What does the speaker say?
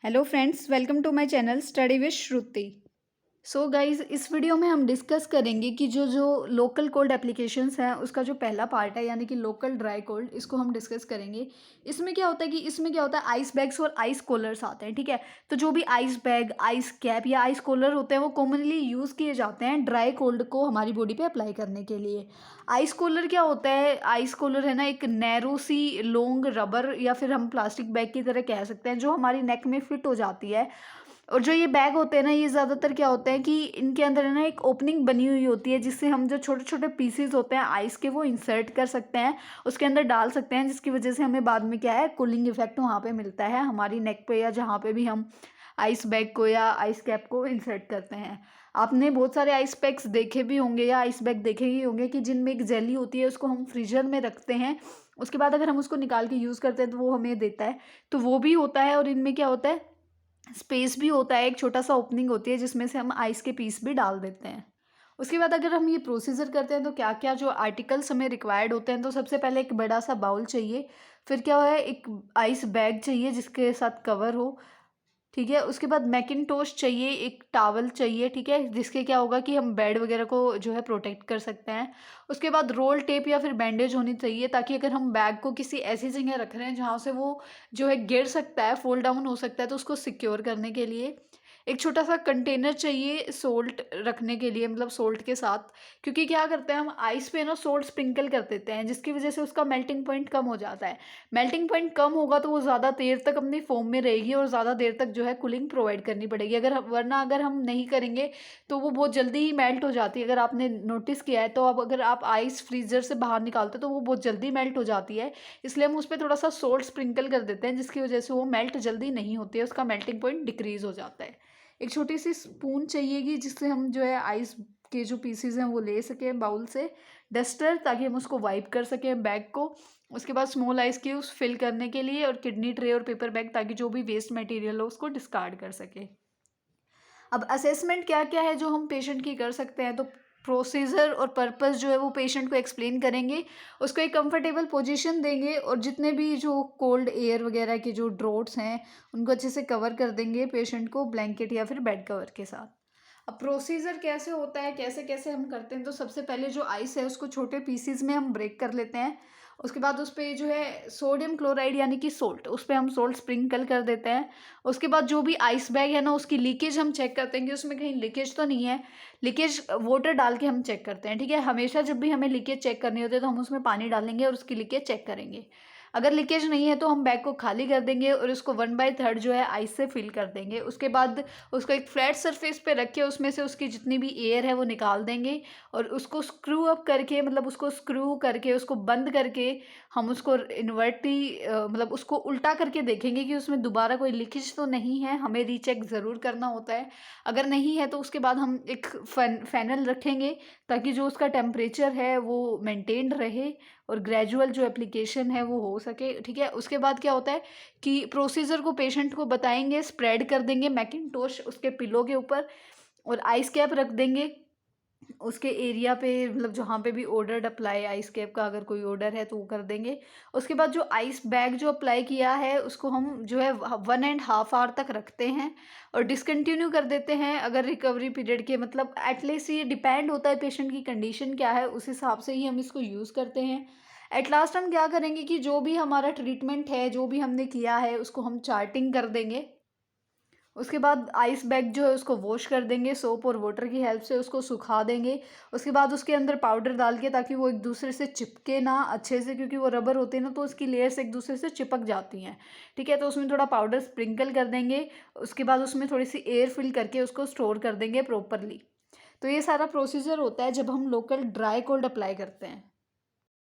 Hello friends, welcome to my channel study with Shruti. So guys, इस video में हम discuss करेंगे कि जो जो लोकल कोल्ड एप्लीकेशंस हैं उसका जो पहला पार्ट है यानी कि लोकल ड्राई कोल्ड, इसको हम डिस्कस करेंगे। इसमें क्या होता है कि आइस बैग्स और आइस कूलर्स आते हैं। ठीक है, तो जो भी आइस बैग, आइस कैप या आइस कूलर होते हैं वो कॉमनली यूज़ किए जाते हैं ड्राई कोल्ड को हमारी बॉडी पे अप्लाई करने के लिए। आइस कूलर क्या होता है? आइस कूलर है ना, एक नैरो सी लॉन्ग रबर या फिर हम प्लास्टिक बैग की तरह कह सकते हैं, जो हमारी नेक में फिट हो जाती है। और जो ये बैग होते हैं ना, ये ज़्यादातर क्या होता है कि इनके अंदर है ना एक ओपनिंग बनी हुई होती है, जिससे हम जो छोटे छोटे पीसीज होते हैं आइस के, वो इंसर्ट कर सकते हैं, उसके अंदर डाल सकते हैं, जिसकी वजह से हमें बाद में क्या है, कूलिंग इफेक्ट वहाँ पे मिलता है हमारी नेक पे या जहाँ पे भी हम आइस बैग को या आइस कैप को इंसर्ट करते हैं। आपने बहुत सारे आइस पैक्स देखे भी होंगे या आइस बैग देखे ही होंगे कि जिनमें एक जेली होती है, उसको हम फ्रीजर में रखते हैं, उसके बाद अगर हम उसको निकाल के यूज़ करते हैं तो वो हमें देता है। तो वो भी होता है, और इनमें क्या होता है, स्पेस भी होता है, एक छोटा सा ओपनिंग होती है जिसमें से हम आइस के पीस भी डाल देते हैं। उसके बाद अगर हम ये प्रोसीजर करते हैं तो क्या क्या जो आर्टिकल्स हमें रिक्वायर्ड होते हैं, तो सबसे पहले एक बड़ा सा बाउल चाहिए। फिर क्या है, एक आइस बैग चाहिए जिसके साथ कवर हो। ठीक है, उसके बाद मैकिनटोश चाहिए, एक टॉवल चाहिए। ठीक है, जिसके क्या होगा कि हम बेड वगैरह को जो है प्रोटेक्ट कर सकते हैं। उसके बाद रोल टेप या फिर बैंडेज होनी चाहिए, ताकि अगर हम बैग को किसी ऐसी जगह रख रहे हैं जहाँ से वो जो है गिर सकता है, फोल्ड डाउन हो सकता है, तो उसको सिक्योर करने के लिए। एक छोटा सा कंटेनर चाहिए सोल्ट रखने के लिए, मतलब सोल्ट के साथ, क्योंकि क्या करते हैं हम आइस पे ना सोल्ट स्प्रिंकल कर देते हैं, जिसकी वजह से उसका मेल्टिंग पॉइंट कम हो जाता है। मेल्टिंग पॉइंट कम होगा तो वो ज़्यादा देर तक अपनी फोम में रहेगी और ज़्यादा देर तक जो है कूलिंग प्रोवाइड करनी पड़ेगी। वरना अगर हम नहीं करेंगे तो वो बहुत जल्दी ही मेल्ट हो जाती है। अगर आपने नोटिस किया है तो अब अगर आप आइस फ्रीजर से बाहर निकालते तो वो बहुत जल्दी मेल्ट हो जाती है। इसलिए हम उस पर थोड़ा सा सोल्ट स्प्रिंकल कर देते हैं, जिसकी वजह से वो मेल्ट जल्दी नहीं होती है, उसका मेल्टिंग पॉइंट डिक्रीज हो जाता है। एक छोटी सी स्पून चाहिएगी, जिससे हम जो है आइस के जो पीसीज हैं वो ले सकें बाउल से। डस्टर, ताकि हम उसको वाइप कर सकें बैग को। उसके बाद स्मॉल आइस क्यूब्स फिल करने के लिए, और किडनी ट्रे और पेपर बैग, ताकि जो भी वेस्ट मटेरियल हो उसको डिस्कार्ड कर सके। अब असेसमेंट क्या क्या है जो हम पेशेंट की कर सकते हैं, तो प्रोसीजर और पर्पस जो है वो पेशेंट को एक्सप्लेन करेंगे, उसको एक कंफर्टेबल पोजीशन देंगे, और जितने भी जो कोल्ड एयर वगैरह के जो ड्रॉट्स हैं उनको अच्छे से कवर कर देंगे पेशेंट को ब्लैंकेट या फिर बेड कवर के साथ। अब प्रोसीजर कैसे होता है, कैसे कैसे हम करते हैं, तो सबसे पहले जो आइस है उसको छोटे पीसीज में हम ब्रेक कर लेते हैं। उसके बाद उस पर जो है सोडियम क्लोराइड यानी कि सोल्ट, उस पर हम सोल्ट स्प्रिंकल कर देते हैं। उसके बाद जो भी आइस बैग है ना, उसकी लीकेज हम चेक करते हैं कि उसमें कहीं लीकेज तो नहीं है। लीकेज वाटर डाल के हम चेक करते हैं। ठीक है, हमेशा जब भी हमें लीकेज चेक करनी होती है तो हम उसमें पानी डालेंगे और उसकी लीकेज चेक करेंगे। अगर लीकेज नहीं है तो हम बैग को खाली कर देंगे और उसको 1/3 जो है आइस से फिल कर देंगे। उसके बाद उसको एक फ्लैट सरफेस पे रख के उसमें से उसकी जितनी भी एयर है वो निकाल देंगे, और उसको स्क्रू अप करके, मतलब उसको स्क्रू करके, उसको बंद करके हम उसको मतलब उसको उल्टा करके देखेंगे कि उसमें दोबारा कोई लीकेज तो नहीं है। हमें रीचेक ज़रूर करना होता है। अगर नहीं है तो उसके बाद हम एक फैनल रखेंगे, ताकि जो उसका टेम्परेचर है वो मेंटेन्ड रहे और ग्रेजुअल जो एप्लीकेशन है वो हो सके। ठीक है, उसके बाद क्या होता है कि प्रोसीजर को पेशेंट को बताएंगे, स्प्रेड कर देंगे मैकिनटोश उसके पिलो के ऊपर, और आइस कैप रख देंगे उसके एरिया पे, मतलब जहाँ पे भी ऑर्डर अप्लाई आइस कैप का अगर कोई ऑर्डर है तो वो कर देंगे। उसके बाद जो आइस बैग जो अप्लाई किया है उसको हम जो है 1.5 आवर तक रखते हैं और डिसकंटिन्यू कर देते हैं, अगर रिकवरी पीरियड के, मतलब एटलीस्ट ये डिपेंड होता है पेशेंट की कंडीशन क्या है, उस हिसाब से ही हम इसको यूज़ करते हैं। एट लास्ट हम क्या करेंगे कि जो भी हमारा ट्रीटमेंट है, जो भी हमने किया है, उसको हम चार्टिंग कर देंगे। उसके बाद आइस बैग जो है उसको वॉश कर देंगे, सोप और वाटर की हेल्प से उसको सुखा देंगे। उसके बाद उसके अंदर पाउडर डाल के, ताकि वो एक दूसरे से चिपके ना अच्छे से, क्योंकि वो रबर होते हैं ना, तो उसकी लेयर्स एक दूसरे से चिपक जाती हैं। ठीक है, तो उसमें थोड़ा पाउडर स्प्रिंकल कर देंगे। उसके बाद उसमें थोड़ी सी एयर फिल करके उसको स्टोर कर देंगे प्रॉपरली। तो ये सारा प्रोसीजर होता है जब हम लोकल ड्राई कोल्ड अप्लाई करते हैं।